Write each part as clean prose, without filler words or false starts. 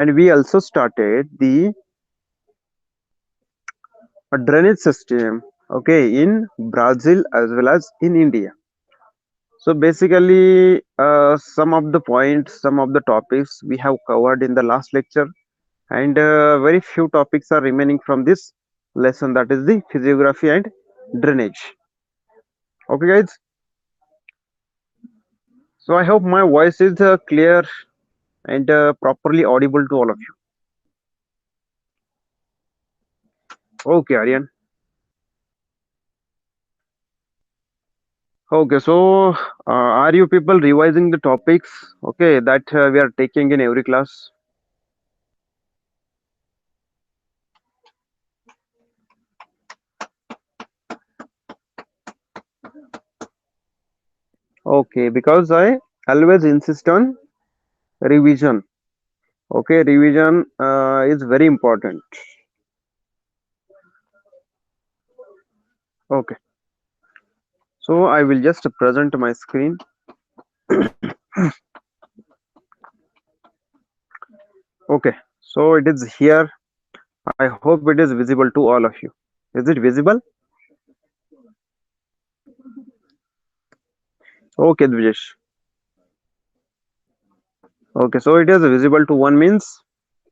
and we also started the drainage system, okay, in Brazil as well as in India. So basically, some of the points, some of the topics we have covered in the last lecture, and very few topics are remaining from this lesson, that is the physiography and drainage. Okay, guys. So I hope my voice is clear and properly audible to all of you. Okay, Aryan. Okay, so are you people revising the topics? Okay, that we are taking in every class. Okay, because I always insist on revision. Okay, revision is very important. Okay, so I will just present my screen. Okay, so it is here. I hope it is visible to all of you. Is it visible? Okay, Dvijesh. Okay, so it is visible to one means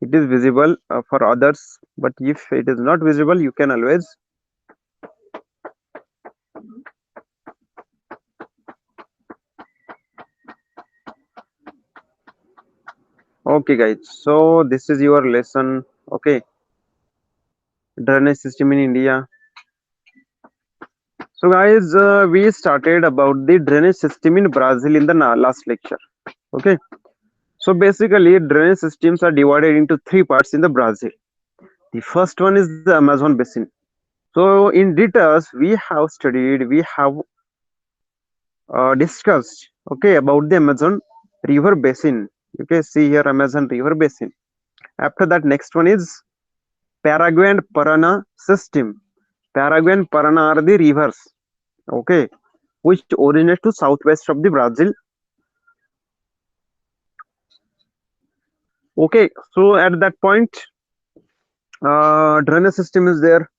it is visible for others, but if it is not visible, you can always. Okay, guys. So this is your lesson. Okay, drainage system in India. So, guys, we started about the drainage system in Brazil in the last lecture. Okay, so basically, drainage systems are divided into three parts in the Brazil. The first one is the Amazon basin. So, in details, we have studied, we have discussed, okay, about the Amazon river basin. You can see here Amazon river basin. After that, next one is Paraguay and Parana system. Paraguay and Parana are the rivers, okay, which originate to southwest of the Brazil. Okay, so at that point, drainage system is there.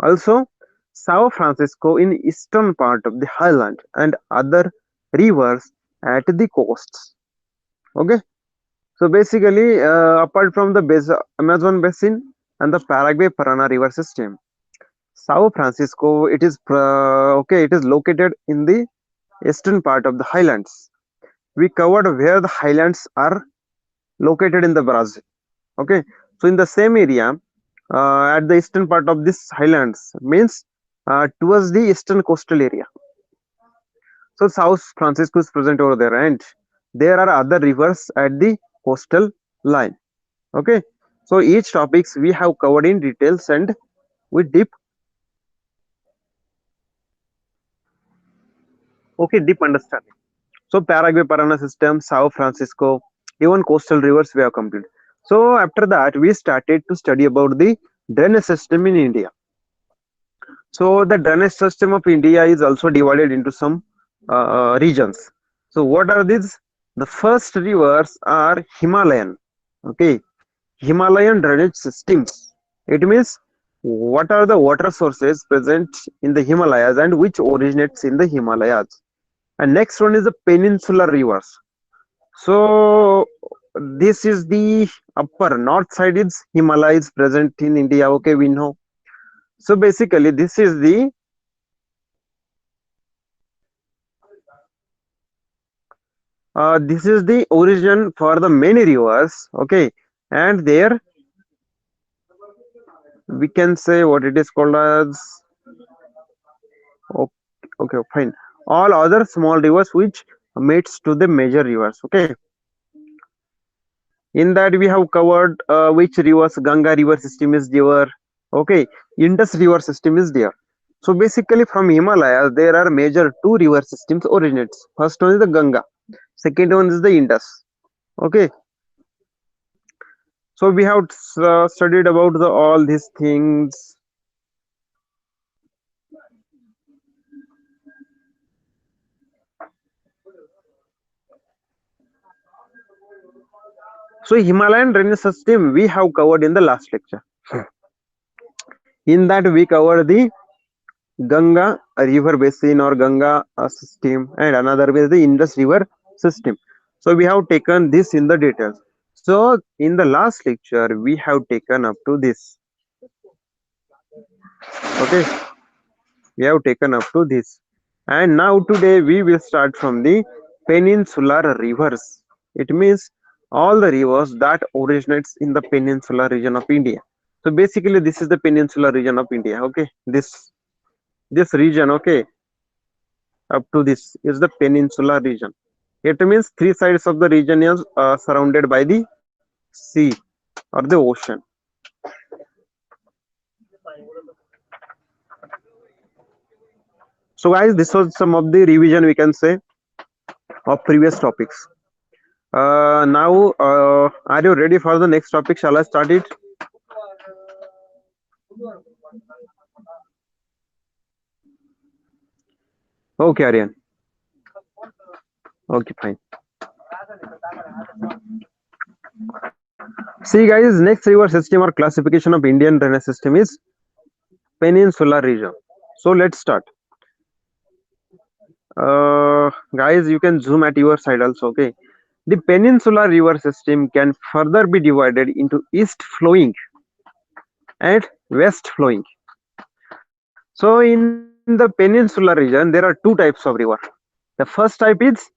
Also, Sao Francisco in eastern part of the highland and other rivers at the coasts. Okay, so basically, apart from the Amazon basin and the Paraguay Parana river system, Sao Francisco it is located in the eastern part of the highlands. We covered where the highlands are located in the Brazil. Okay, so in the same area, at the eastern part of this highlands means towards the eastern coastal area. So South Francisco is present over there, and there are other rivers at the coastal line. Okay, so each topics we have covered in details and with deep, okay, deep understanding. So Paraguay Parana system, Sao Francisco, even coastal rivers we have completed. So after that, we started to study about the drainage system in India. So the drainage system of India is also divided into some regions. So what are these? The first rivers are Himalayan. Okay, Himalayan drainage systems. It means what are the water sources present in the Himalayas and which originates in the Himalayas. And next one is the peninsular rivers. So this is the upper north side is Himalayas present in India. Okay, we know. So basically, this is the origin for the many rivers. Okay, and there we can say what it is called as. Okay, okay, fine. All other small rivers which meets to the major rivers. Okay, in that we have covered which rivers. Ganga river system is there. Okay, Indus river system is there. So basically from Himalayas there are major two river systems originates. First one is the Ganga, second one is the Indus. Okay, so we have studied about all these things. So Himalayan drainage system we have covered in the last lecture. In that we covered the Ganga river basin or Ganga system, and another is the Indus river system. So we have taken this in the details. So in the last lecture we have taken up to this. Okay, we have taken up to this, and now today we will start from the peninsular rivers. It means all the rivers that originates in the peninsular region of India. So basically this is the peninsular region of India. Okay, this region, okay, up to this is the peninsular region. It means three sides of the region is surrounded by the sea or the ocean. So guys, this was some of the revision we can say of previous topics. Now, are you ready for the next topic? Shall I start it? Okay, Aryan. Okay, fine. See, guys, next river system or classification of Indian drainage system is peninsular region. So let's start. Guys, you can zoom at your side also. Okay, the peninsular river system can further be divided into east flowing and west flowing. So in the peninsular region, there are two types of river. The first type is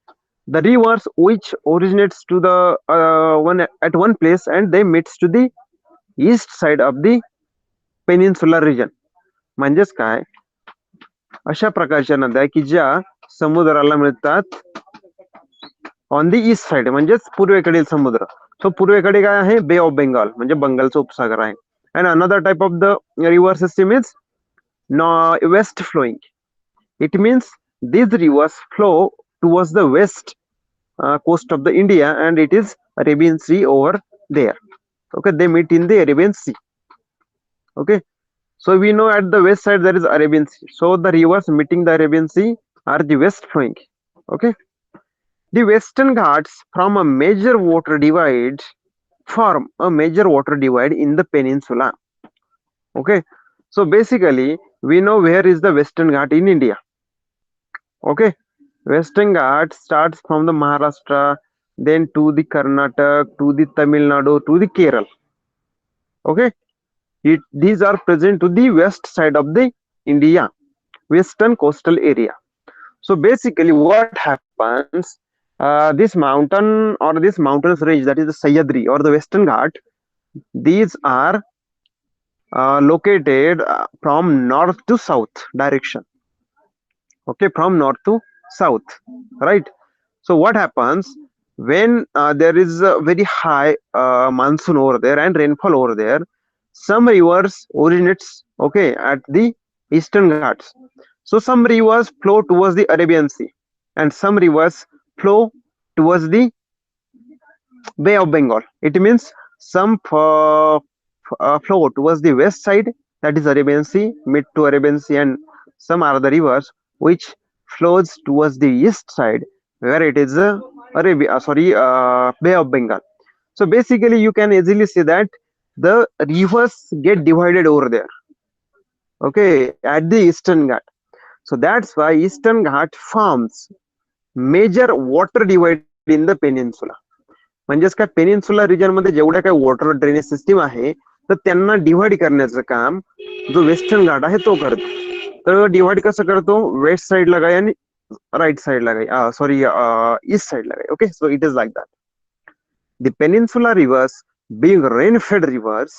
the rivers which originates to the one at one place and they meets to the east side of the peninsular region. म्हणजेच काय, अशा प्रकारच्या नद्या की ज्या समुद्राला मिळतात on the east side, म्हणजेच पूर्वेकडील समुद्र. सो पूर्वेकडे काय आहे, बे ऑफ बेंगॉल म्हणजे बंगालचा उपसागर आहे. And another type of the river system is west flowing. It means these rivers flow towards the west coast of the India, and it is Arabian Sea over there. Okay, they meet in the Arabian Sea. Okay, so we know at the west side there is Arabian Sea. So the rivers meeting the Arabian Sea are the west flowing. Okay, the Western Ghats form a major water divide in the peninsula. Okay, so basically we know where is the Western Ghat in India. Okay, Western Ghat starts from the Maharashtra, then to the Karnataka, to the Tamil Nadu, to the Kerala. Okay, these are present to the west side of the India, western coastal area. So basically what happens, this mountain or this mountainous range, that is the Sahyadri or the Western Ghat, these are located from north to south direction. Okay, from north to south, right? So what happens when there is a very high monsoon over there and rainfall over there, some rivers originates, okay, at the Eastern Ghats. So some rivers flow towards the Arabian Sea and some rivers flow towards the Bay of Bengal. It means some flow towards the west side, that is Arabian Sea, mid to Arabian Sea, and some are the rivers which flows towards the east side where it is Bay of Bengal. So basically you can easily see that the rivers get divided over there, okay, at the Eastern Ghat. So that's why Eastern Ghat forms major water divide in the peninsula. म्हणजेच काय, peninsula region मध्ये जेवढ्या काय water drainage system आहे तर त्यांना divide करण्याचं काम जो वेस्टर्न घाट आहे तो करतो. तर डिवाइड कसं करतो, वेस्ट साइडला काय आणि राईट साइडला काय, सॉरी ईस्ट साइडला काय. Okay, so it is like that. The peninsular rivers, being rain-fed rivers,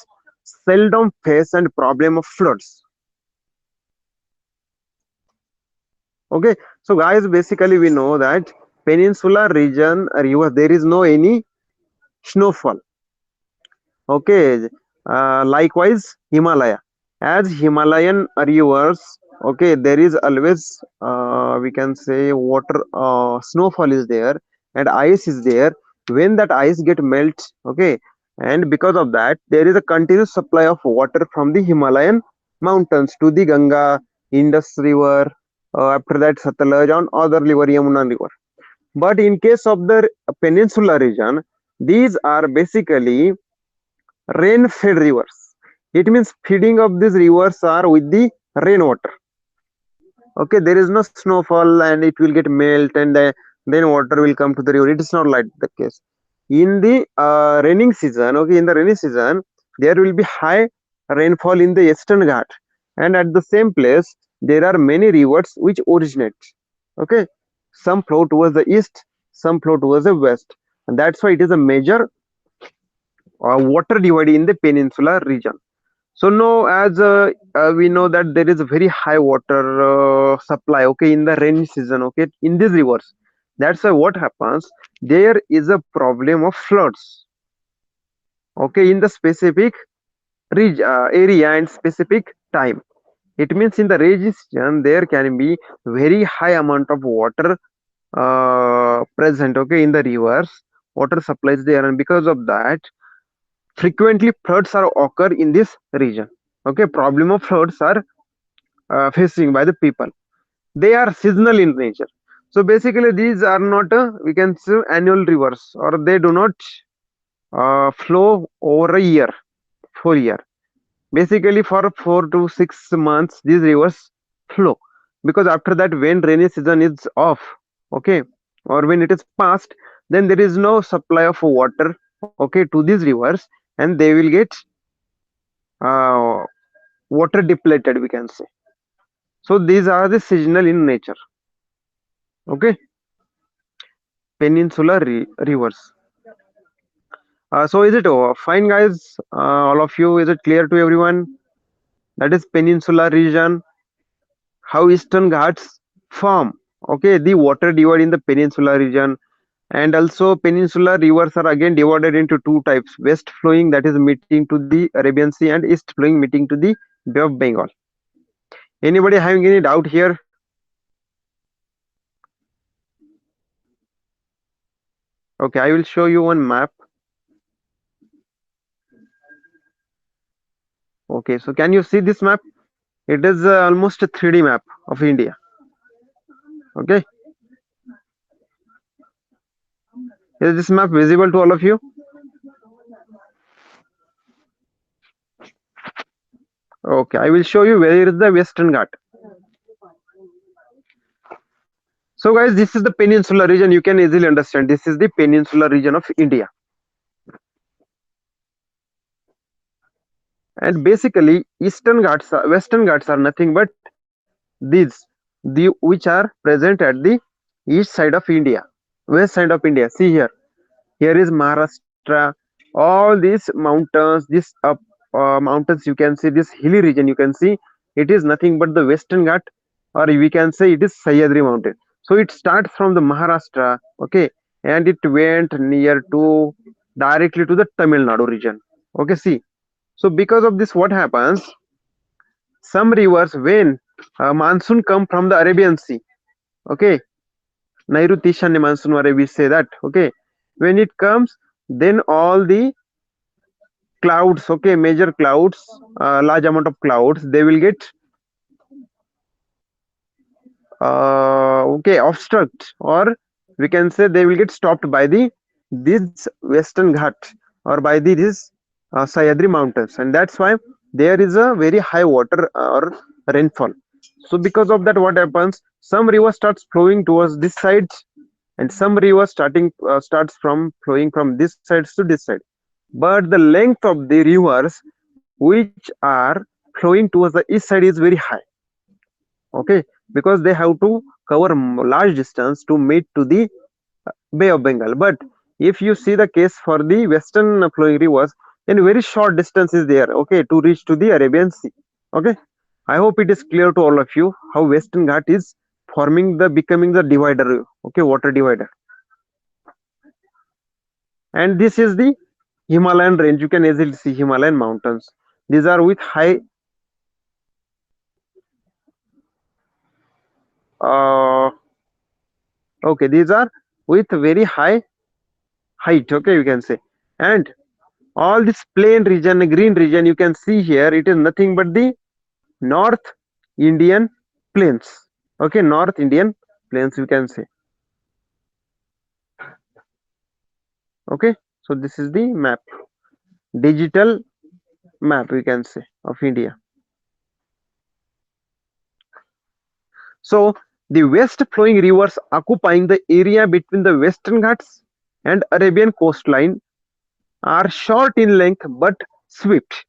seldom face a problem of floods. Okay, so guys, basically we know that peninsular region river there is no any snowfall. Okay, likewise Himalaya, as Himalayan rivers, okay, there is always we can say water, snowfall is there and ice is there. When that ice get melt, okay, and because of that there is a continuous supply of water from the Himalayan mountains to the Ganga, Indus river, after that Satluj, on other river, Yamuna river. But in case of the peninsular region, These are basically rain fed rivers. It means feeding of these rivers are with the rainwater. Okay, there is no snowfall and it will get melt and then water will come to the river. It is not like the case. In the raining season, okay, in the rainy season, there will be high rainfall in the Eastern Ghat, and at the same place there are many rivers which originate. Okay, some flow towards the east, some flow towards the west, and that's why it is a major water divide in the peninsular region. So now, as we know that there is a very high water supply, okay, in the rainy season, okay, in these rivers. That's why what happens, there is a problem of floods, okay, in the specific area and specific time. It means in the rainy season there can be very high amount of water present, okay, in the rivers. Water supplies there, and because of that, frequently floods are occur in this region. Okay, problem of floods are facing by the people. They are seasonal in nature. So basically, these are not we can say annual rivers, or they do not flow over a year, full year. Basically, for 4 to 6 months, these rivers flow, because after that, when rainy season is off, okay, or when it is past, then there is no supply of water, okay, to these rivers, and they will get uh, water depleted, we can say. So these are the seasonal in nature. Okay, peninsular rivers. So is it fine, guys? All of you, is it clear to everyone? That is peninsular region, how Eastern Ghats form. Okay, the water divide in the peninsular region, and also peninsular rivers are again divided into two types: west flowing, that is meeting to the Arabian Sea, and east flowing meeting to the Bay of Bengal. Anybody having any doubt here? Okay, I will show you one map. Okay, so can you see this map? It is almost a 3D map of India. Okay, is this map visible to all of you? Okay, I will show you where is the Western Ghat. So guys, this is the peninsular region. You can easily understand. This is the peninsular region of India. And basically, Western Ghats are nothing but these, which are present at the east side of India, west side of India. See here. Here is Maharashtra. All these mountains, this up mountains, you can see this hilly region. You can see it is nothing but the Western Ghat, or we can say it is Sahyadri mountain. So it starts from the Maharashtra, okay, and it went near to directly to the Tamil Nadu region. Okay, see. So because of this, what happens? Some rivers, when monsoon come from the Arabian Sea, okay, Nairuti Ishanya monsoon, where we say that, okay, when it comes, then all the clouds, okay, major clouds, large amount of clouds, they will get okay, obstruct, or we can say they will get stopped by the this Western Ghat, or by this Sahyadri mountains, and that's why there is a very high water or rainfall. So because of that, what happens, some river starts flowing towards this side, and some river starts from flowing from this side to this side, but the length of the rivers which are flowing towards the east side is very high. Okay, because they have to cover large distance to meet to the Bay of Bengal. But if you see the case for the western flowing rivers, then very short distance is there, okay, to reach to the Arabian Sea. Okay, I hope it is clear to all of you how Western Ghat is forming the becoming the divider, okay, water divider. And this is the Himalayan range. You can easily see Himalayan mountains. These are with high uh, okay, these are with very high height, okay, you can say. And all this plain region, green region, you can see here, it is nothing but the North Indian plains. Okay, North Indian plains, you can say. Okay, So this is the map, digital map we can say of India. So the west flowing rivers occupying the area between the Western Ghats and Arabian coastline are short in length but swift.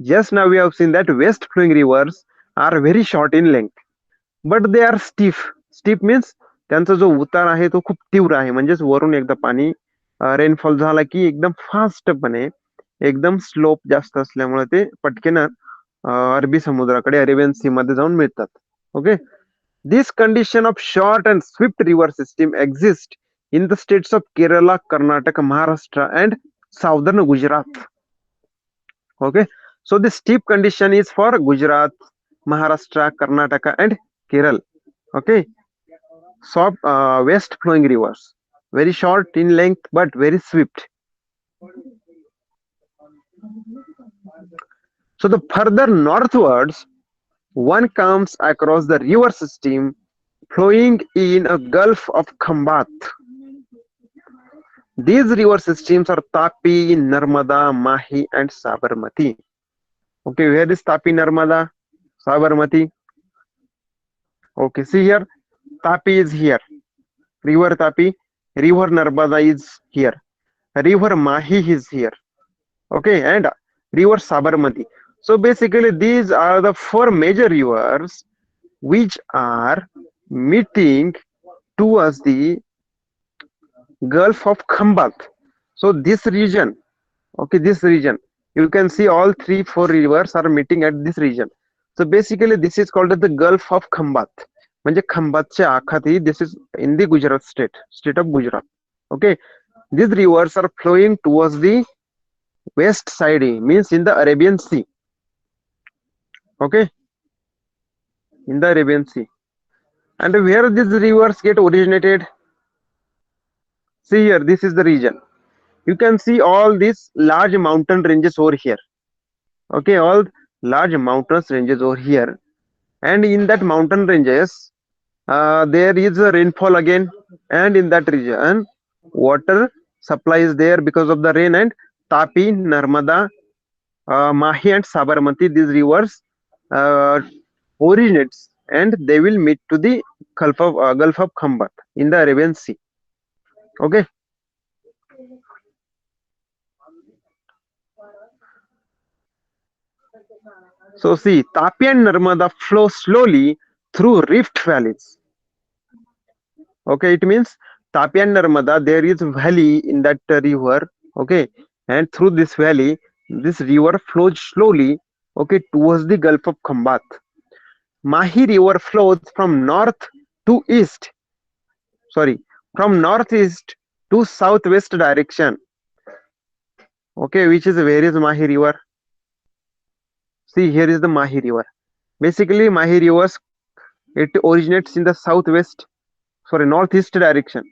Just now we have seen that west flowing rivers are very short in length, but they are stiff. Stiff means त्यांचा जो उतार आहे तो खूप तीव्र आहे, म्हणजेच वरून एकदा पाणी रेनफॉल झाला की एकदम फास्टपणे एकदम स्लोप जास्त असल्यामुळे ते पटकन अरबी समुद्राकडे अरेबियन सी मध्ये जाऊन मिळतात. Okay, this condition of short and Swift river system exist in the states of Kerala, Karnataka, Maharashtra and southern Gujarat. Okay, so the steep condition is for Gujarat, Maharashtra, Karnataka and Kerala. Okay, soft west flowing rivers, very short in length but very swift. So the further northwards one comes across the river system flowing in a Gulf of Khambat. These river systems are Tapi, Narmada, Mahi and Sabarmati. Okay, where is Tapi, Narmada, Sabarmati? Okay, see here, Tapi is here, river Tapi, river Narmada is here, river Mahi is here, okay, and river Sabarmati. So basically these are the four major rivers which are meeting towards the Gulf of Khambat. So this region, okay, this region, you can see all three, four rivers are meeting at this region. So basically this is called the Gulf of Khambat. म्हणजे खंबातच्या आखाती, this is in the Gujarat state of Gujarat. Okay, these rivers are flowing towards the west side, means in the Arabian Sea. Okay, in the Arabian Sea. And where these rivers get originated? See here, this is the region. You can see all these large mountain ranges over here. Okay, all large mountains ranges over here, and in that mountain ranges there is a rainfall again, and in that region water supply is there because of the rain, and Tapi, Narmada, Mahi and Sabarmati, these rivers uh, originates and they will meet to the Gulf of Khambat in the Arabian Sea. Okay, so see, Tapi and Narmada flow slowly through rift valleys. Okay, it means Tapi and Narmada, there is valley in that river. Okay, and through this valley this river flows slowly, okay, towards the Gulf of Khambat. Mahi river flows from north to east, sorry, from northeast to southwest direction. Okay, which is where is Mahi river? See, here is the Mahi river. Basically Mahi rivers, it originates in the southwest, sorry, northeast direction.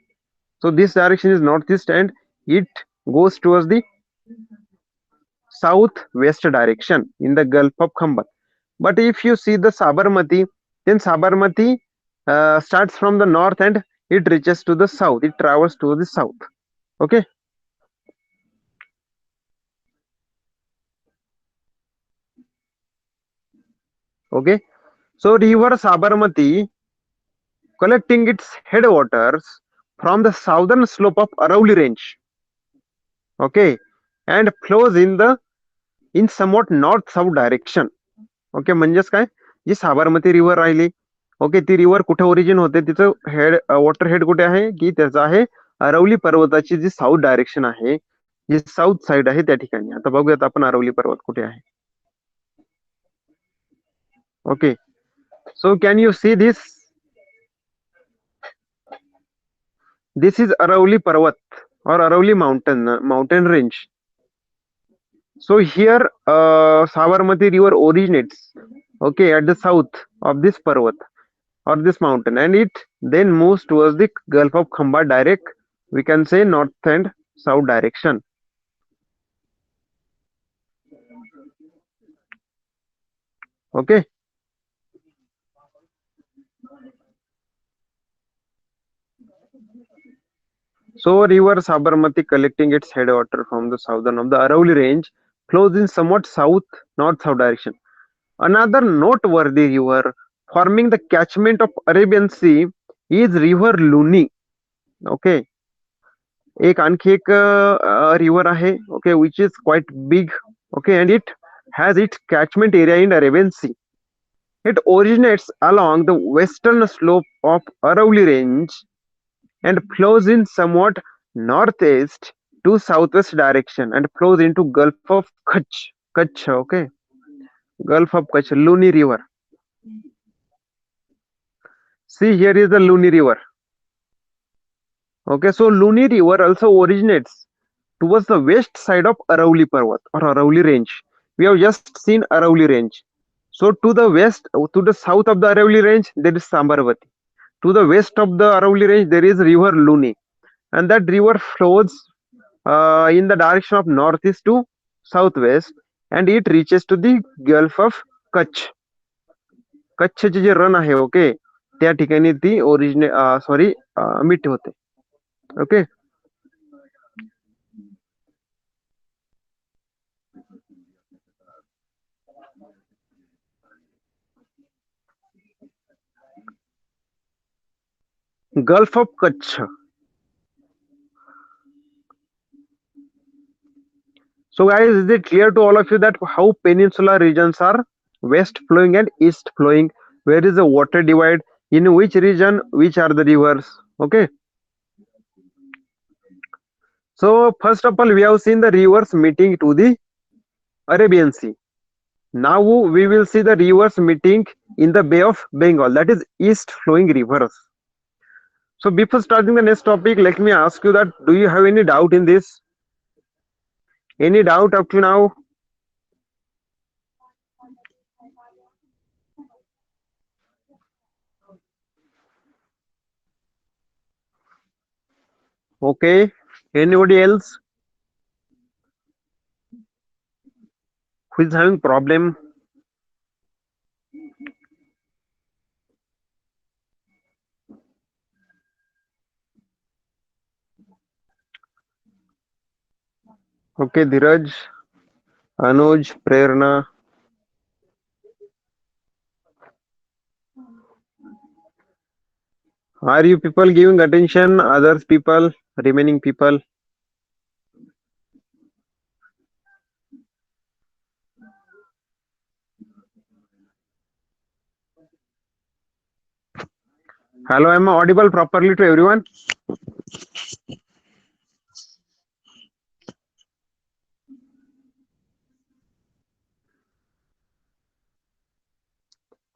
So this direction is northeast and it goes towards the southwest direction in the Gulf of Khambat. But if you see the Sabarmati, then Sabarmati starts from the north and it reaches to the south, it travels to the south. Okay, okay, so river Sabarmati collecting its headwaters from the southern slope of Arauli range, okay, and flows in somewhat north south direction. Okay, म्हणजेच काय, जी Sabarmati river राहिली, okay, ती river कुठे origin होते, तिचं head water head कुठे आहे, की त्याचं आहे अरवली पर्वताची जी साऊथ डायरेक्शन आहे, जी साऊथ साइड आहे त्या ठिकाणी. आता बघूयात आपण अरवली पर्वत कुठे आहे. Okay, so can you see this, this is Aravalli पर्वत or Arauli mountain range. So here Sabarmati river originates, okay, at the south of this Parvat or this mountain, and it then moves towards the Gulf of Khambat direct, we can say north and south direction. Okay, So river Sabarmati collecting its headwater from the southern of the Aravalli range flows in somewhat south north-south direction. Another noteworthy river forming the catchment of Arabian Sea is river Luni. Okay, एक आणखी एक river आहे. Okay, which is quite big. Okay, and it has its catchment area in Arabian Sea. It originates along the western slope of Aravalli range and flows in somewhat northeast to southwest direction and flows into Gulf of Kutch. Kutch, okay, Gulf of Kutch, Luni River. See, here is the Luni River. Okay, so Luni River also originates towards the west side of Aravalli Parvat or Aravalli range. We have just seen Aravalli range. So to the west, to the south of the Aravalli range, there is Sambarvati. To the west of the Aravalli range, there is river Luni, and that river flows in the direction of northeast to southwest, and it reaches to the Gulf of Kutch. कच्छचे जे रन आहे okay त्या ठिकाणी ती ओरिजिने sorry meet होते okay Gulf of Kutch. So guys, is it clear to all of you that how peninsular regions are west flowing and east flowing? Where is the water divide? In which region? Which are the rivers? Okay. So first of all, we have seen the rivers meeting to the Arabian Sea. Now we will see the rivers meeting in the Bay of Bengal, that is east flowing rivers. So before starting the next topic, let me ask you that do you have any doubt in this? Any doubt up to now? Okay. Anybody else who is having problem? Okay, Dhiraj, Anuj, Prerna. Are you people giving attention? Others people, remaining people? Hello, am I audible properly to everyone?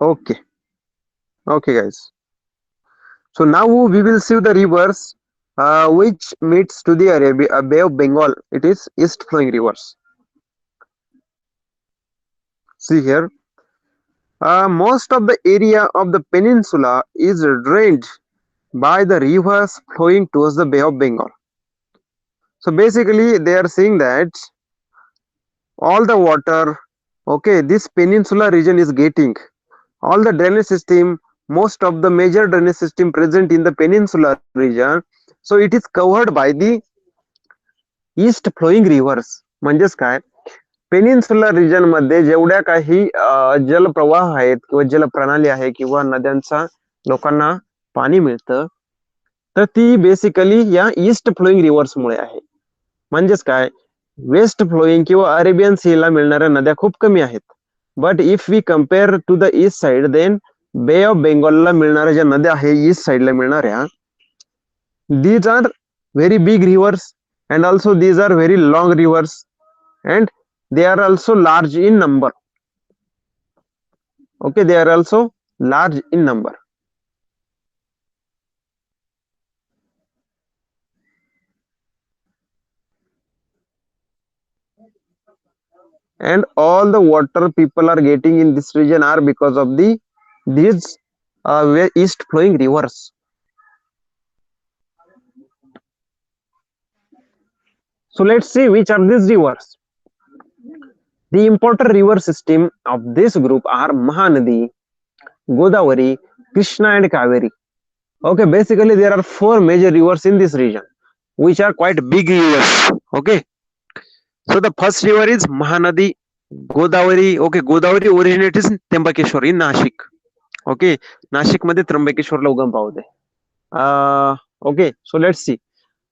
Okay. Okay, guys. So now we will see the rivers which meets to the Bay of Bengal. It is east flowing rivers. See here. Most of the area of the peninsula is drained by the rivers flowing towards the Bay of Bengal. So basically, they are saying that all the water, okay, this peninsula region is getting all the drainage system, most of the major drainage system present in the peninsular region. So it is covered by the east flowing rivers. म्हणजेच काय peninsular region मध्ये जेवढ्या काही जलप्रवाह आहेत किंवा जलप्रणाली आहे किंवा नद्यांचा लोकांना पाणी मिळतं तर ती बेसिकली या ईस्ट फ्लोईंग रिव्हर्स मुळे आहे. म्हणजेच काय वेस्ट फ्लोईंग किंवा अरेबियन सीला मिळणाऱ्या नद्या खूप कमी आहेत. But if we compare to the east side then bay of बेंगॉलला मिळणाऱ्या ज्या नद्या आहे ईस्ट साइडला मिळणाऱ्या these are very big rivers and also these are very long rivers and they are also large in number. Okay, they are also large in number. And all the water people are getting in this region are because of these east flowing rivers. So let's see which are these rivers. The important river system of this group are Mahanadi, Godavari, Krishna and Kaveri. Okay, basically there are four major rivers in this region. which are quite big rivers. Okay, so the first river is Mahanadi, Godavari. Okay, Godavari originates in Trimbakeshwar in Nashik. Okay, Nashik मध्ये त्र्यंबकेश्वरला उगम पावते. Okay, so let's see.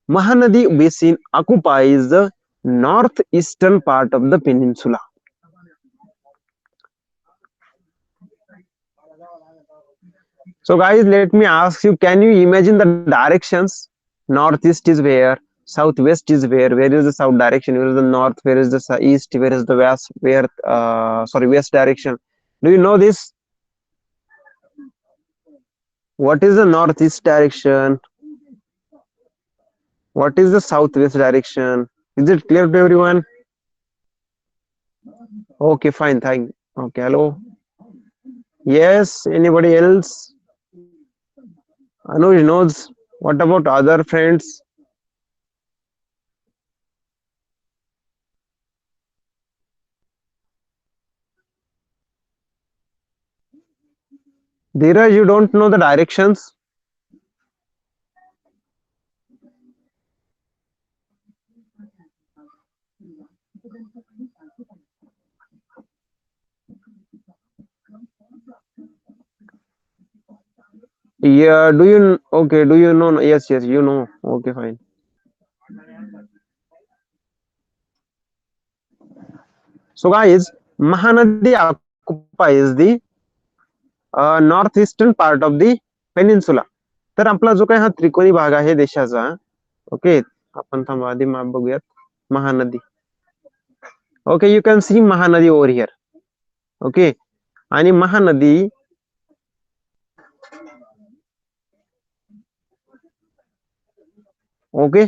Mahanadi basin occupies the northeastern part of the peninsula. So guys, let me ask you, can you imagine the directions? Northeast is where, southwest is where. Where is the south direction? Where is the north? Where is the east? Where is the west? Where, sorry, west direction? Do you know this? What is the northeast direction? What is the southwest direction? Is it clear to everyone? Okay, fine, thank. Okay, hello. Yes, anybody else? Anuj knows. What about other friends? Dheeraj, you don't know the directions? Yeah, do you, okay, do you know? Yes, yes, you know. Okay, fine. So, guys, Mahanadi occupies the northeastern part of the peninsula. तर आपला जो काही हा त्रिकोणी भाग आहे देशाचा, okay, आपण थांबा आधी मॅप बघूयात. Mahanadi. Okay, you can C Mahanadi over here. Okay, आणि महानदी ओके,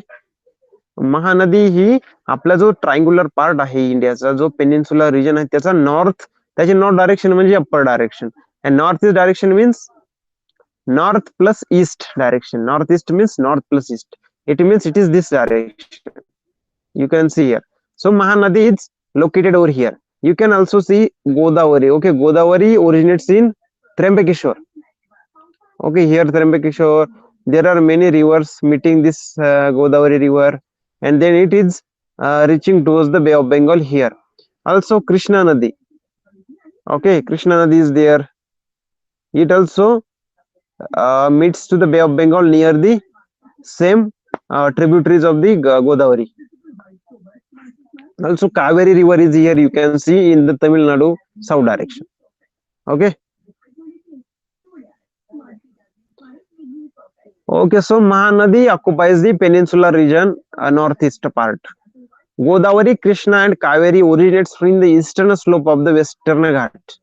महानदी ही आपला जो ट्रायंग्युलर पार्ट आहे इंडियाचा, जो पेनिन्सुला रिजन आहे त्याचा नॉर्थ, त्याची नॉर्थ डायरेक्शन म्हणजे upper direction. And north east direction means north plus east direction. Northeast means north plus east. It means it is this direction. You can see here. So Mahanadi is located over here. You can also see Godavari. Okay, Godavari originates in Trimbakeshwar. Okay, here Trimbakeshwar. There are many rivers meeting this Godavari river, and then it is reaching towards the Bay of Bengal here. Also Krishna Nadi. Okay, Krishna Nadi is there. It also meets to the Bay of Bengal near the same tributaries of the Godavari. Also, Kaveri river is here. You can see in the Tamil Nadu south direction. Okay. Okay. So Mahanadi occupies the peninsular region, northeast part. Godavari, Krishna, and Kaveri originates from the eastern slope of the Western Ghat.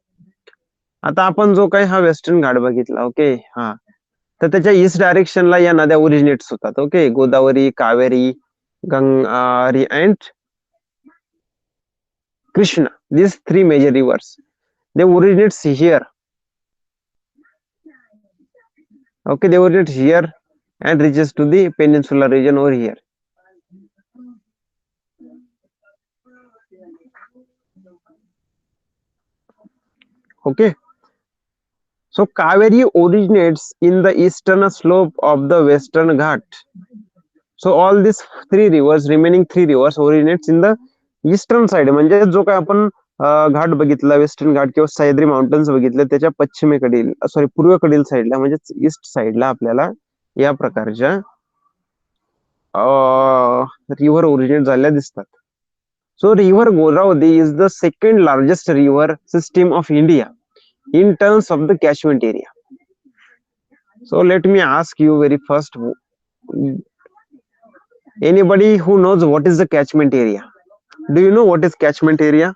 आता आपण जो काही हा western घाट बघितला, okay, हा, तर त्याच्या east डायरेक्शनला या नद्या ओरिजिनेट्स होतात. ओके, गोदावरी, कावेरी, गंगारी and Krishna. These three major rivers, they originate here. Okay, they originate here and reaches to the peninsular region over here. Okay. So Kaveri originates in the eastern slope of the Western Ghat. So all these three rivers, remaining three rivers, originates in the eastern side. म्हणजे जो काय आपण घाट बघितला, western घाट किंवा Sahyadri mountains बघितले, त्याच्या पश्चिमेकडील, sorry, पूर्वेकडील साईडला, म्हणजे ईस्ट साईडला आपल्याला या प्रकारच्या रिव्हर ओरिजिनेट झालेल्या दिसतात. So river Godavari is the second largest river system of India in terms of the catchment area. So let me ask you very first, anybody who knows what is the catchment area? Do you know what is catchment area?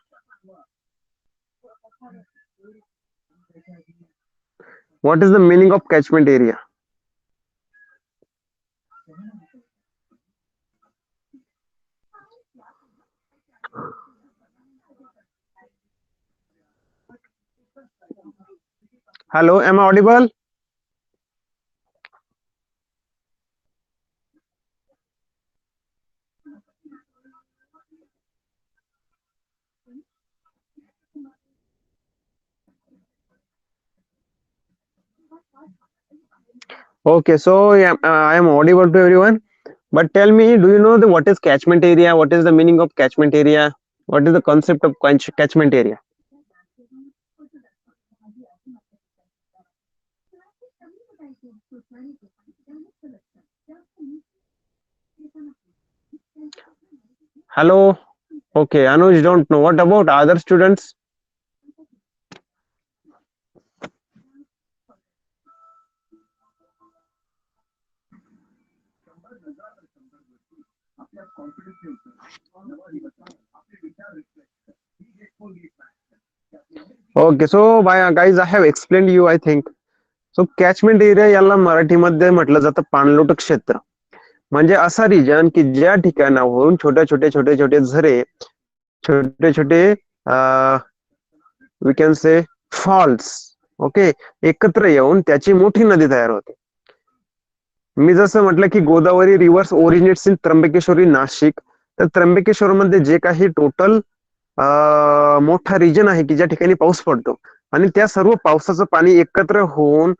What is the meaning of catchment area? Hello, am I audible? Okay, so I am audible to everyone. But tell me, do you know what is catchment area? What is the meaning of catchment area? What is the concept of catchment area? Hello. Okay, Anuj don't know. What about other students? Okay, so guys, I have explained you, I think. So catchment area याला मराठीमध्ये म्हटलं जातं पाणलोट क्षेत्र. म्हणजे असा region की ज्या ठिकाणाहून छोटे छोटे झरे, छोटे छोटे we can say falls, okay, एकत्र येऊन त्याची मोठी नदी तयार होते. मी जसं म्हटलं की गोदावरी रिव्हर्स ओरिजिनेट्स इन त्र्यंबकेश्वरी नाशिक, तर त्र्यंबकेश्वर मध्ये जे काही टोटल मोठा रिजन आहे की ज्या ठिकाणी पाऊस पडतो आणि त्या सर्व पावसाचं पाणी एकत्र होऊन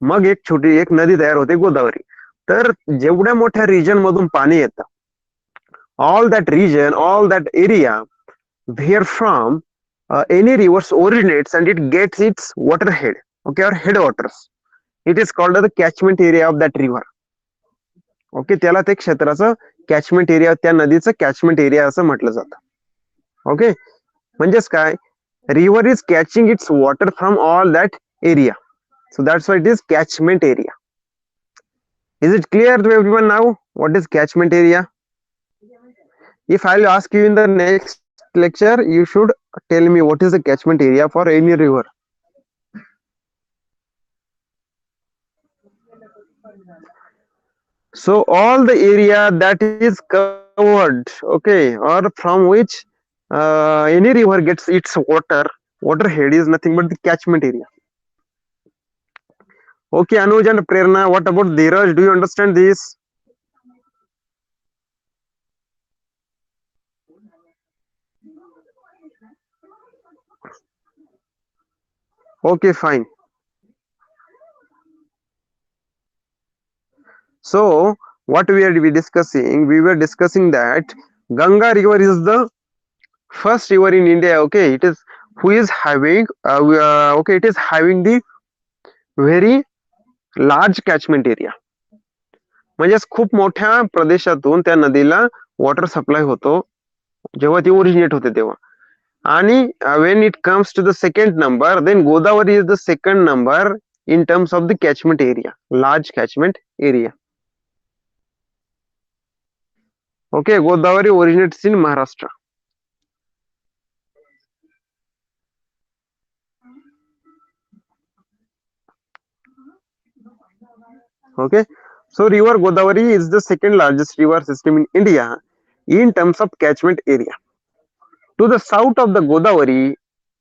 मग एक छोटी एक नदी तयार होते गोदावरी. तर जेवढ्या मोठ्या रिजन मधून पाणी येतं, all that region, all that area where from any rivers originates and it gets its waterhead, okay, or headwaters, it is called the catchment area of that river. Okay, त्याला ते क्षेत्राचं कॅचमेंट एरिया, त्या नदीचं catchment area असं म्हटलं जातं. Okay, म्हणजेच काय, river is catching it's water from all that area, so that's why it is catchment area. Is it clear to everyone now what is catchment area? If I'll ask you in the next lecture, you should tell me what is the catchment area for any river. So all the area that is covered, okay, or from which any river gets its water head is nothing but the catchment area. Okay, Anuj and Prerna, what about Dheeraj? Do you understand this? Okay, fine. So what we are discussing? We were discussing that Ganga river is the first river in India. Okay, it is who is having okay, it is having the very large catchment area. म्हणजेच खूप मोठ्या प्रदेशातून त्या नदीला water supply होतो जेव्हा ती originate होते तेव्हा. आणि when it comes to the second number, then Godavari is the second number in terms of the catchment area, large catchment area. Okay, Godavari originates in Maharashtra. Okay, so river Godavari is the second largest river system in India in terms of catchment area. To the south of the Godavari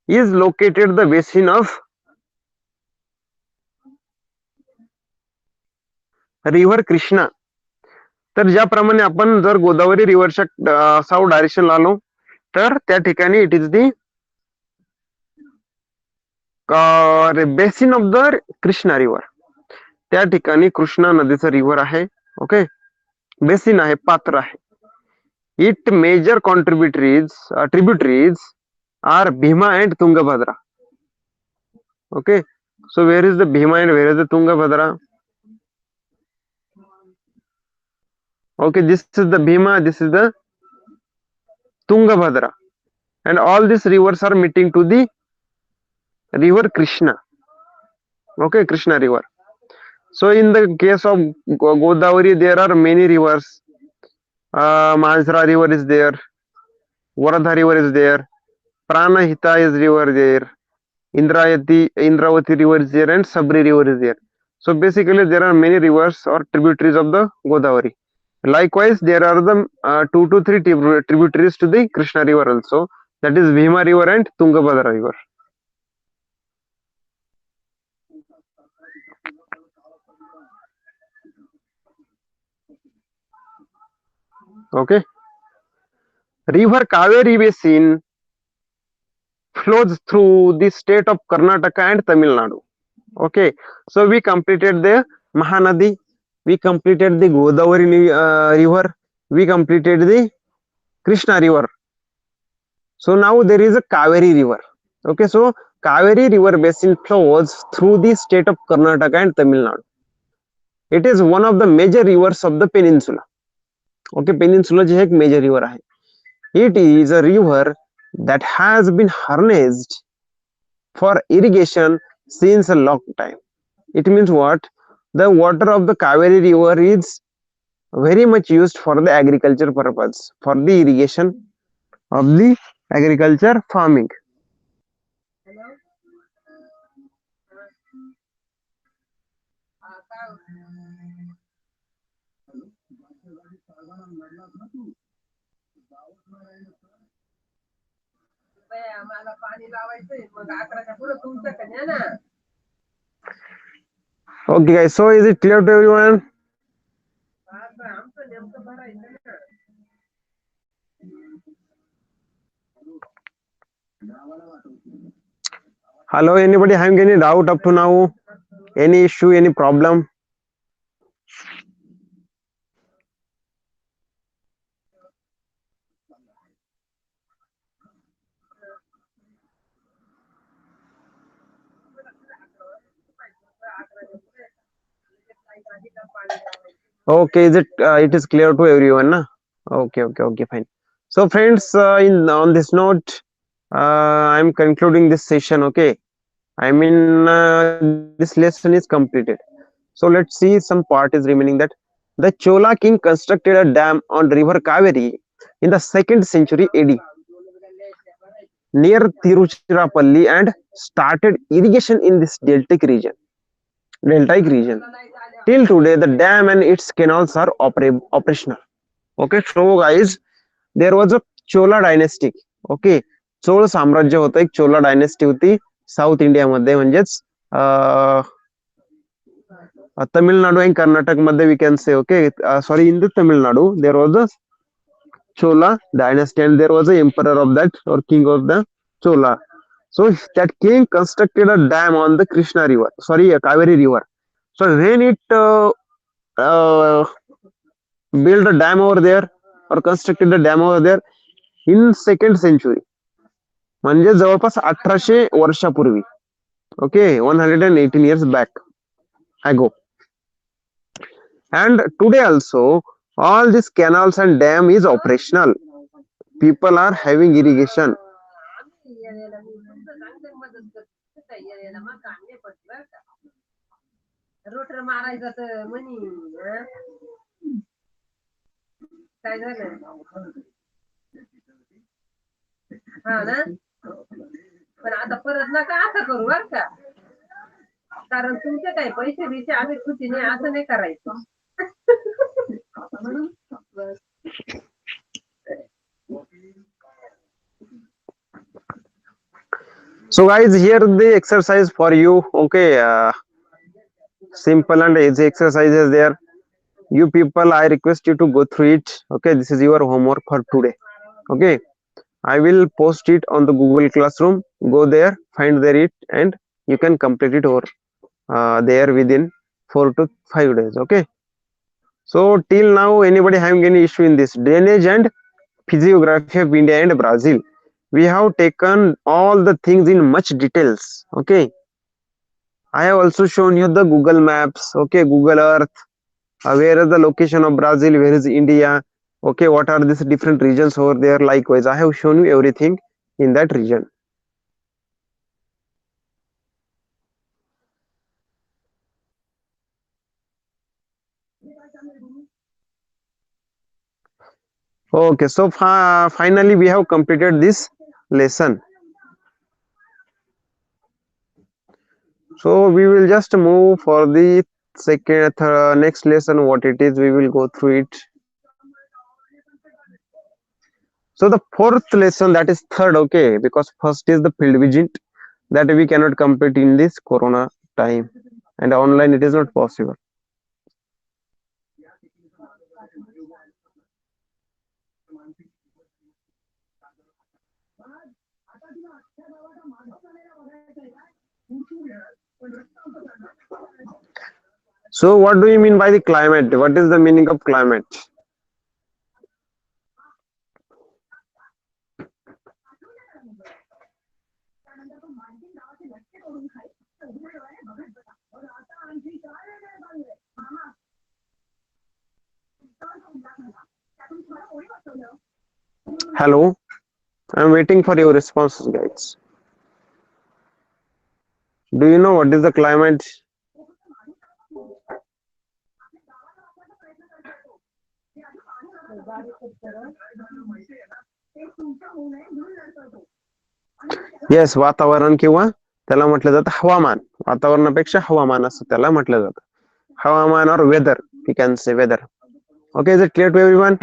is located the basin of river Krishna. तर ज्याप्रमाणे आपण जर Godavari रिव्हरच्या south direction आलो तर त्या ठिकाणी it is the basin of the Krishna river. त्या ठिकाणी कृष्णा नदीचं रिव्हर आहे. ओके, बेसिन आहे, पात्र आहे. It major tributaries are Bhima and Tungabhadra. Okay, so where is the Bhima and where is the Tungabhadra? Okay, this is the Bhima, this is the Tungabhadra, and all these rivers are meeting to the river Krishna. Okay, Krishna river. So in the case of Godavari, there are many rivers. Mansra river is there, Varadha river is there, Pranahita is river there, Indravati river is there, and Sabri river is there. So basically, there are many rivers or tributaries of the Godavari. Likewise, there are the 2 to 3 tributaries to the Krishna river also. That is Bhima river and Tungabhadra river. Okay. River Kaveri basin flows through the state of Karnataka and Tamil Nadu. Okay. So we completed the Mahanadi. we completed the Godavari river, we completed the Krishna river. So now there is a Kaveri river. Okay, so Kaveri river basin flows through the state of Karnataka and Tamil Nadu. It is one of the major rivers of the peninsula. Okay, peninsula जी है एक major river है. It is a river that has been harnessed for irrigation since a long time. It means what? The water of the Kaveri river is very much used for the agriculture purpose, for the irrigation of the agriculture farming. Okay guys, so is it clear to everyone? Hello, anybody having any doubt up to now? Any issue, any problem? Okay, is it it is clear to everyone, na? Okay, fine. So friends, in on this note, I'm concluding this session. Okay, I mean this lesson is completed. So let's see some part is remaining that the Chola king constructed a dam on river Kaveri in the 2nd century AD near Tiruchirappalli and started irrigation in this deltaic region. Till today, the dam and its canals are operational. Okay, so guys, there was a Chola dynasty. Okay, Chola साम्राज्य होतं, एक चोला dynasty होती south इंडियामध्ये, म्हणजेच तमिळनाडू आणि कर्नाटक मध्ये we can say. Okay, sorry, in the Tamil Nadu there was a Chola dynasty and there was a emperor of that or king of the Chola. So that king constructed a dam on the Krishna river, sorry, Kaveri river. So when it uh, built a dam over there or constructed a dam over there in 2nd century, म्हणजे जवळपास 1800 वर्षापूर्वी. Okay, 118 years back ago. And today also all these canals and dam is operational. People are having irrigation. Rotor मारायचं तर म्हणी काय झालं हा ना, पण आता परत नका असं करू बर का, कारण तुमचे काही पैसे बिसे आम्ही खुशीने असं नाही करायचं. So guys, here the exercise for you. Okay, simple and easy exercises there. You people, I request you to go through it. Okay, this is your homework for today. Okay, I will post it on the Google Classroom. Go there, find there it, and you can complete it over there within 4 to 5 days. Okay, so till now anybody having any issue in this drainage and physiography of India and Brazil? We have taken all the things in much details. Okay, I have also shown you the Google Maps. Okay, Google Earth, where is the location of Brazil, where is India. Okay, what are these different regions over there? Likewise, I have shown you everything in that region. Okay, so finally we have completed this lesson. So we will just move for the next lesson. What it is, we will go through it. So the 4th lesson, that is third. Okay, because first is the field visit that we cannot complete in this corona time, and online it is not possible. So what do you mean by the climate? What is the meaning of climate? Hello, I'm waiting for your responses, guys. Do you know what is the climate? Yes, वातावरण किंवा त्याला म्हटलं जातं हवामान. वातावरणापेक्षा हवामान असं त्याला म्हटलं जातं. हवामान or weather, we can say weather. Okay, is it clear to everyone?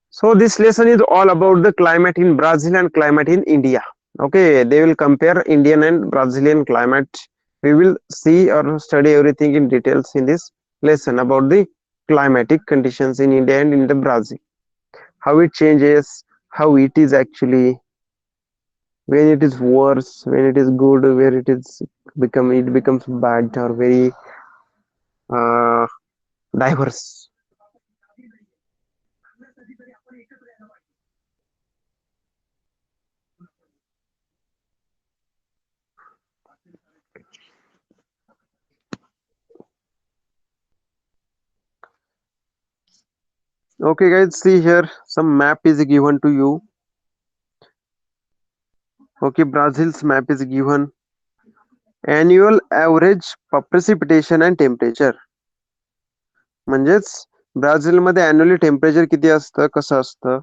So this lesson is all about the climate in Brazil and climate in India. Okay, they will compare Indian and Brazilian climate. We will see or study everything in details in this lesson about the climatic conditions in India and in the Brazil. How it changes, how it is actually, when it is worse, when it is good, where it becomes bad or very uh, diverse. Okay, guys, see here some map is given to you. Okay, Brazil's map is given. Annual average precipitation and temperature. म्हणजेच ब्राझीलमध्ये annually temperature किती असतं, कसं असतं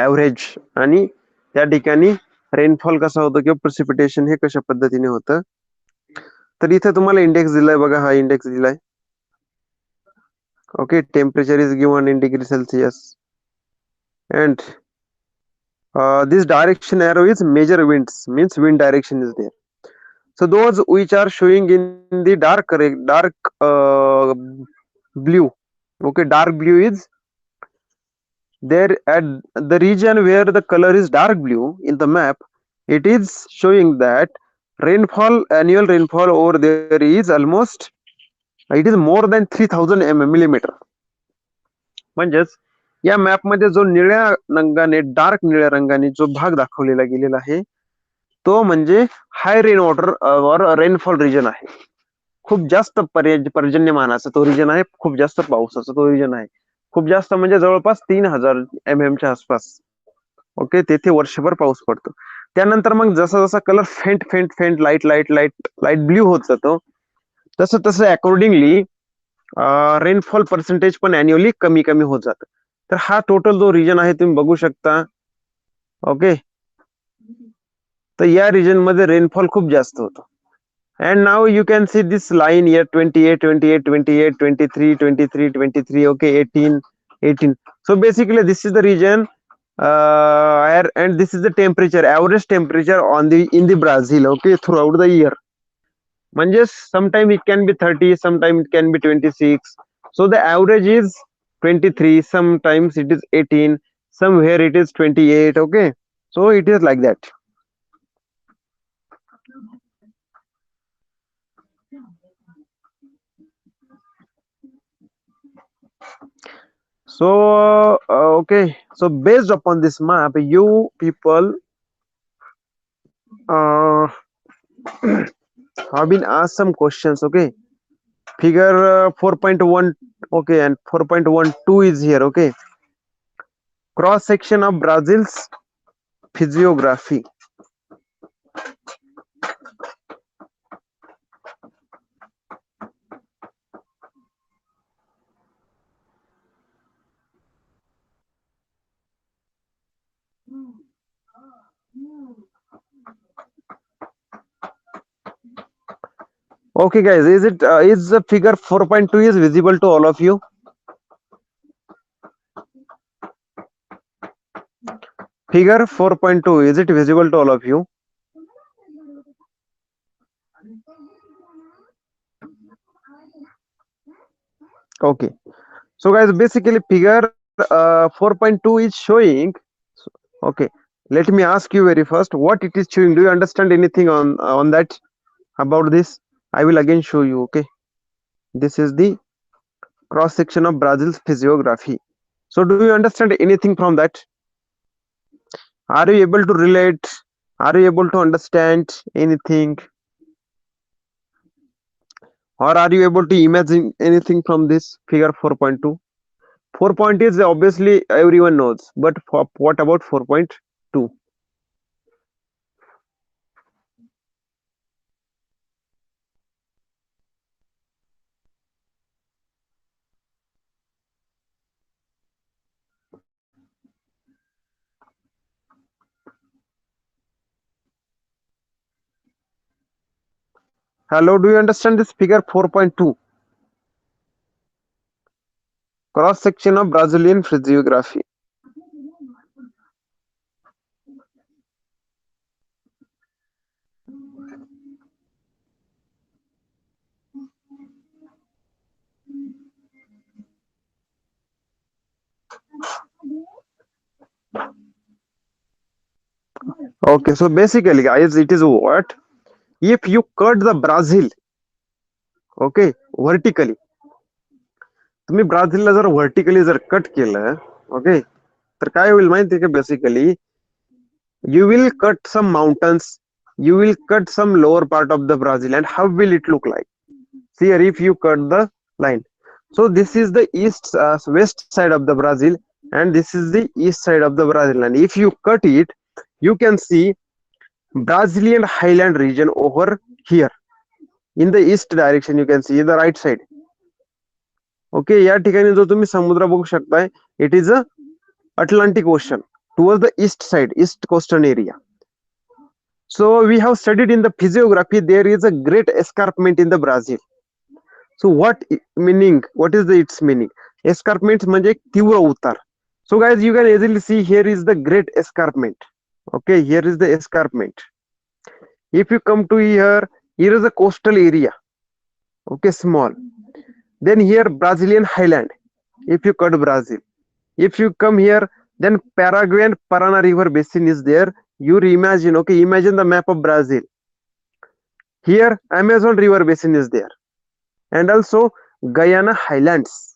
average, आणि त्या ठिकाणी rainfall कसा होतो किंवा प्रेसिपिटेशन हे कशा पद्धतीने होतं. तर इथे तुम्हाला इंडेक्स दिलाय बघा, हा इंडेक्स दिलाय. Okay, temperature is given in degree Celsius and this direction arrow is major winds, means wind direction is there. So those which are showing in the dark blue, okay, dark blue is there at the region where the color is dark blue in the map. It is showing that annual rainfall over there is almost, it is more than 3000 millimeter. म्हणजेच या map मध्ये जो निळ्या रंगाने, dark निळ्या रंगाने जो भाग दाखवलेला गेलेला आहे तो म्हणजे हाय रेन वॉटर और रेनफॉल रिजन आहे. खूप जास्त पर्जन्यमानाचा तो रिजन आहे, खूप जास्त पावसाचा तो रिजन आहे. खूप जास्त म्हणजे जवळपास 3000 च्या आसपास. ओके, तेथे वर्षभर पाऊस पडतो. त्यानंतर मग जसा जसा कलर फेंट लाईट ब्ल्यू होत जातो, तसं तसं अकॉर्डिंगली रेनफॉल पर्सेंटेज पण अॅन्युअली कमी कमी होत जातं. तर हा टोटल जो रिजन आहे तुम्ही बघू शकता. ओके, तर या रिजन मध्ये रेनफॉल खूप जास्त होतो. and now you can see this line here 28 28 28 23 23 23. Okay, 18 18. So basically this is the region and this is the temperature, average temperature on the in the Brazil, okay, throughout the year. Manjes sometime it can be 30, sometime it can be 26. So the average is 23, sometimes it is 18, somewhere it is 28. Okay, so it is like that. So okay, so based upon this map, you people have been asked some questions. Okay, figure 4.1. Okay, and 4.12 is here. Okay, cross section of Brazil's physiography. Okay, guys, is the figure 4.2 is visible to all of you? Figure 4.2, is it visible to all of you? Okay, so guys, basically figure 4.2 is showing. Okay, let me ask you very first what it is showing. Do you understand anything on that, about this? I will again show you. Okay, This is the cross section of Brazil's physiography. So do you understand anything from that? Are you able to relate? Are you able to understand anything? Or are you able to imagine anything from this figure 4.2? 4 point is obviously everyone knows, but what about 4.2? Hello, do you understand this figure 4.2? Cross section of Brazilian physiography. Okay, so basically, guys, it is what? If you cut the Brazil, okay, vertically, तुम्ही ब्राझीलला जर vertically जर cut केलं, okay, तर काय होईल माहिती आहे का? Basically you will cut some mountains, you will cut some lower part of the Brazil, and how will it look like? See here, if you cut the line, so this is the west side of the Brazil, and this is the east side of the Brazil, and if you cut it, you can see Brazilian highland region over here in the east direction. You can see in the right side. Okay, या ठिकाणी जो तुम्ही समुद्र बघू शकताय, it is a Atlantic Ocean towards the east side, east coastal area. So we have studied in the physiography there is a great escarpment in the Brazil. So meaning? What is its meaning? Escarpment म्हणजे तीव्र उतार. So guys, you can easily see here is the great escarpment. Okay, here is the escarpment. If you come to here, here is a coastal area. Okay, small. Then here Brazilian highland. If you cut Brazil, if you come here, then Paraguay and Parana river basin is there. You imagine, okay, imagine the map of Brazil. Here Amazon river basin is there, and also Guyana highlands.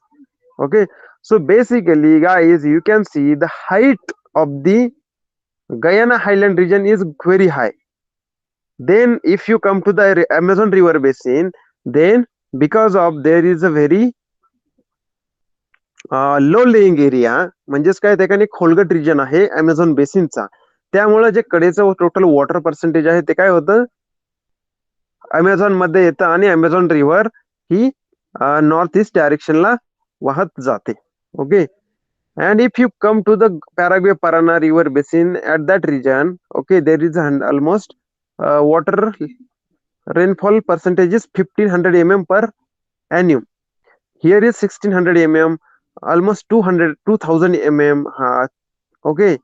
Okay, so basically, guys, you can see the height of the Guyana highland region is very high. Then if you come to the Amazon river basin, then because of there is a very low laying area, म्हणजेच काय, त्या ठिकाणी खोलगट region आहे Amazon बेसिनचा, त्यामुळे जे कडेचं total water percentage आहे ते काय होतं, अमेझॉन मध्ये येतं आणि अमेझॉन रिव्हर ही नॉर्थ ईस्ट डायरेक्शनला वाहत जाते. Okay, and if you come to the Paraguay Parana river basin at that region, okay, there is almost water rainfall percentage is 1500 mm per annum. Here is 1600 mm, almost 2000 mm. Okay,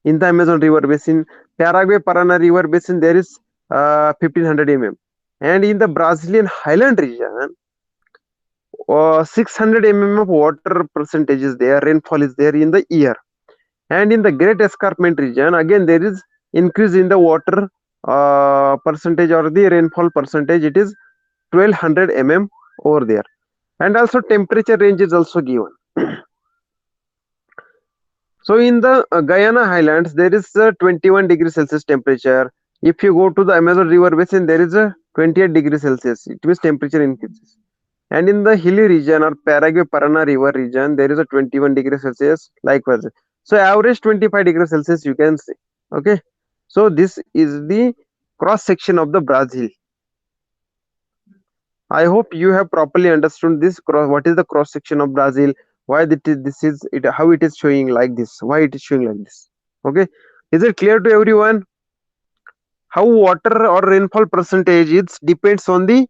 in the Amazon river basin, Paraguay Parana river basin, there is 1500 mm, and in the Brazilian highland region, 600 mm of water percentage is there, rainfall is there in the year. And in the great escarpment region, again there is increase in the water percentage or the rainfall percentage, it is 1200 mm over there. And also temperature range is also given. So in the Guyana highlands, there is a 21 degrees Celsius temperature. If you go to the Amazon river basin, there is a 28 degrees Celsius, it means temperature increases. And in the hilly region or Paraguay Parana river region, there is a 21 degrees Celsius, likewise. So average 25 degrees Celsius you can see. Okay, so this is the cross section of the Brazil. I hope you have properly understood this what is the cross section of Brazil, why this is it, how it is showing like this, why it is showing like this. Okay, is it clear to everyone? How water or rainfall percentage it depends on the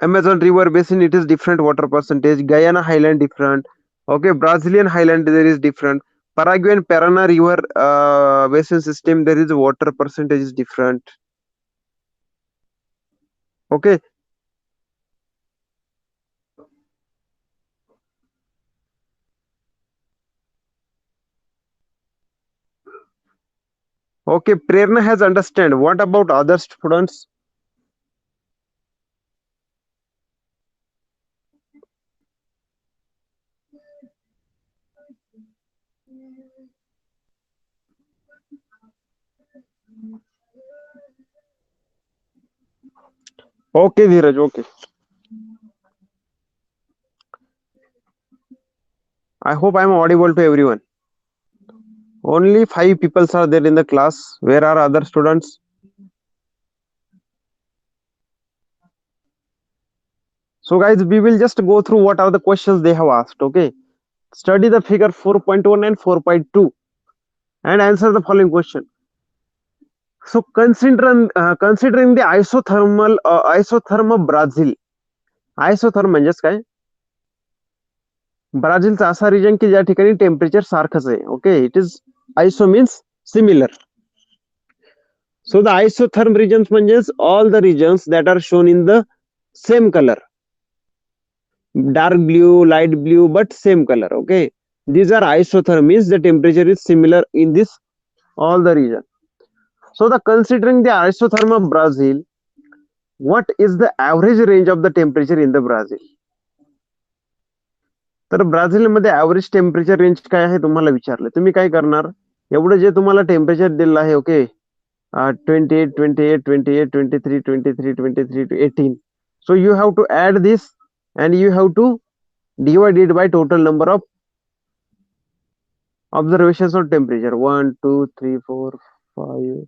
Amazon river basin, it is different water percentage. Guyana highland different. Okay, Brazilian highland there is different. Paraguayan Parana river basin system, there is water percentage is different. Okay. Okay, Prerna has understand. What about other students? Okay, Dheeraj, okay. I hope I'm audible to everyone. Only 5 people are there in the class. Where are other students? So, guys, we will just go through what are the questions they have asked. Okay. Study the figure 4.1 and 4.2 and answer the following question. So, considering the isotherm of Brazil. Isotherm म्हणजेच काय? ब्राझीलचा असा region की ज्या ठिकाणी temperature सारखंच आहे. Okay, it is iso means similar. So the isotherm regions means all the regions that are shown in the same color, dark blue, light blue, but same color. Okay, these are isotherm, means the temperature is similar in this all the region. So the considering the isotherm of Brazil, what is the average range of the temperature in the Brazil? तर ब्राझील मध्ये average temperature range काय आहे तुम्हाला विचारलं. तुम्ही काय करणार, एवढं जे तुम्हाला टेम्परेचर दिलेलं आहे, okay, 28, 28, 28, 23, 23, 23 to 18. So you have to add this and you have to divide it by total number of observations of temperature. 1, 2, 3, 4, 5,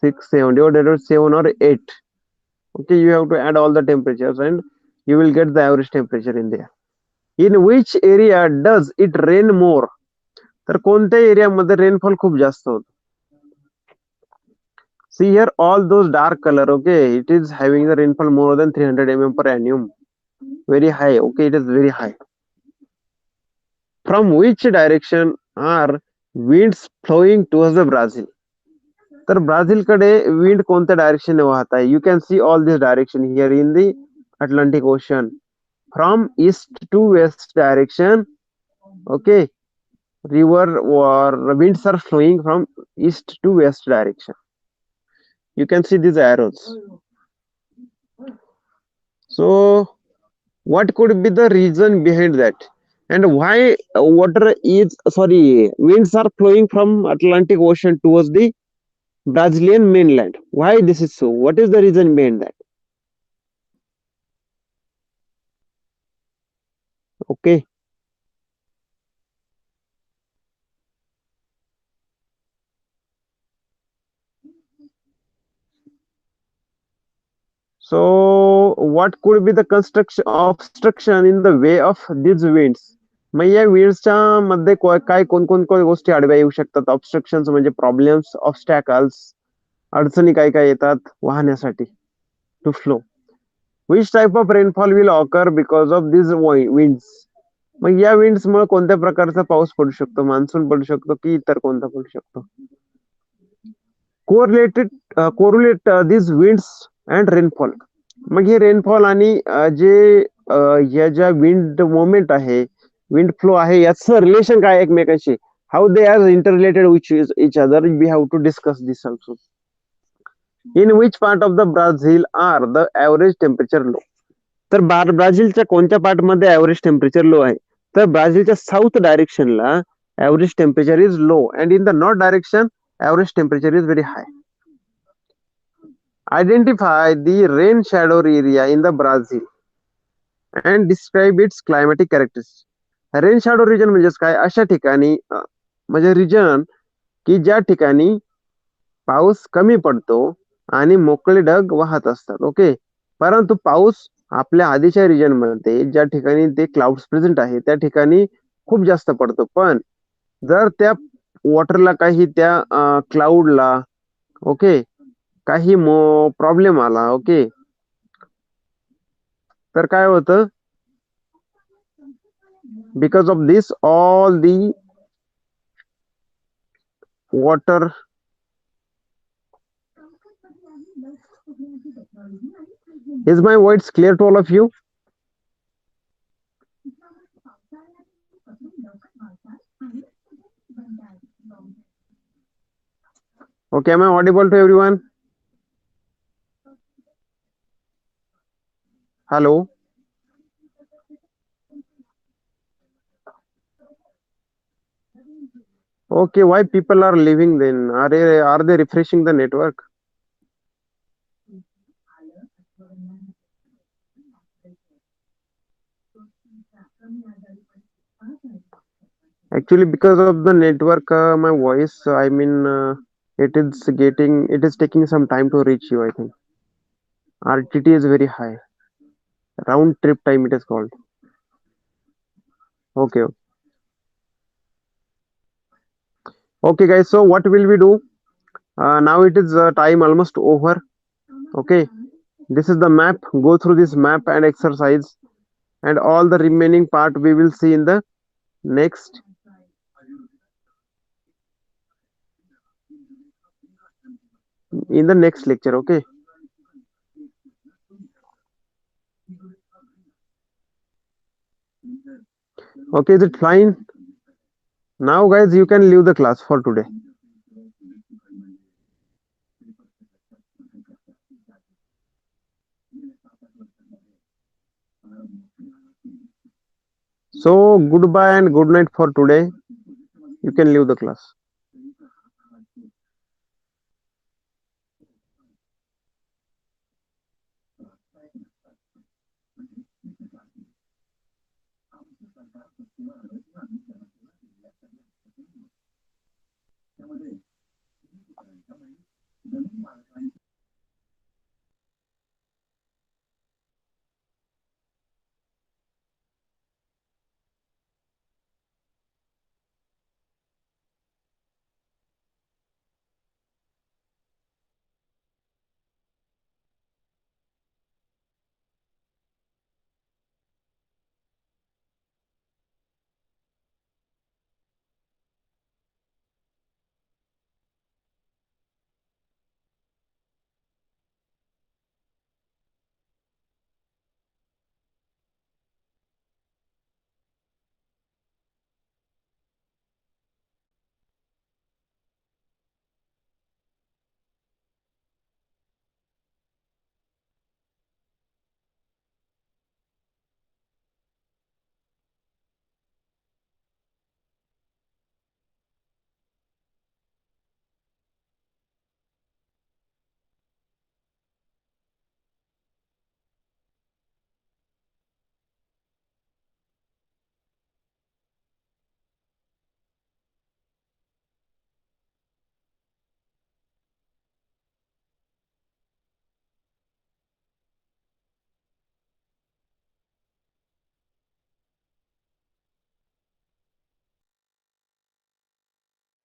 6, 7. Divided by 7 or 8. Okay, you have to add all the temperatures and you will get the average temperature in there. In which area does it rain more? तर कोणत्या एरियामध्ये rainfall खूप जास्त होतो? See here, all those dark color, okay, it is having the rainfall more than 300 mm per annum. Very high, okay, it is very high. From which direction are winds flowing towards the Brazil? तर ब्राझील कडे wind कोणत्या direction वाहत आहे? You can see all this direction here in the Atlantic Ocean. From east to west direction, okay, river or winds are flowing from east to west direction. You can see these arrows. So what could be the reason behind that, and why winds are flowing from Atlantic Ocean towards the Brazilian mainland? Why this is so? What is the reason behind that? Okay. So what could be the obstruction in the way of these winds? मग या विंड्सच्या मध्ये काय कोणकोणत्या गोष्टी आडव्या येऊ शकतात? ऑब्स्ट्रक्शन्स म्हणजे problems, obstacles, अडचणी काय काय येतात वाहण्यासाठी to flow. Which type of rainfall will occur because of this winds? मग या विंड्स मुळे कोणत्या प्रकारचा पाऊस पडू शकतो? मान्सून पडू शकतो की इतर कोणता पडू शकतो? Correlate this winds and rainfall. मग हे रेनफॉल आणि जे या ज्या विंड मोमेंट आहे, विंड फ्लो आहे, याचं रिलेशन काय एकमेकांशी? How they are interrelated with each other? We have to discuss this also. In which part of the Brazil are the average temperature low? तर ब्राझीलच्या कोणत्या पार्ट मध्ये ऍव्हरेज टेम्परेचर लो आहे? तर ब्राझीलच्या साऊथ डायरेक्शनला average temperature is low and in the north direction average temperature is very high. Identify the rain shadow area in the Brazil and describe its climatic characteristics. Rain shadow region म्हणजेच काय? अशा ठिकाणी म्हणजे region की ज्या ठिकाणी पाऊस कमी पडतो आणि मोकळे ढग वाहत असतात. ओके, परंतु पाऊस आपल्या आधीच्या रिजन मध्ये ज्या ठिकाणी ते क्लाउड्स प्रेझेंट आहे त्या ठिकाणी खूप जास्त पडतो. पण जर त्या वॉटरला काही त्या क्लाउडला, ओके, काही प्रॉब्लेम आला, ओके, तर काय होतं? Because of this all the water is my words clear to all of you? Okay, am I audible to everyone? Hello. Okay, why people are leaving then? Are they refreshing the network? Actually, because of the network, my voice, it is taking some time to reach you, I think. RTT is very high. Round trip time it is called. Okay. Okay, guys. So what will we do? Now it is time almost over. Okay. This is the map. Go through this map and exercise, and all the remaining part we will see next in the next lecture. Okay. Okay. Is it fine? Now, guys, you can leave the class for today. So goodbye and good night for today. You can leave the class.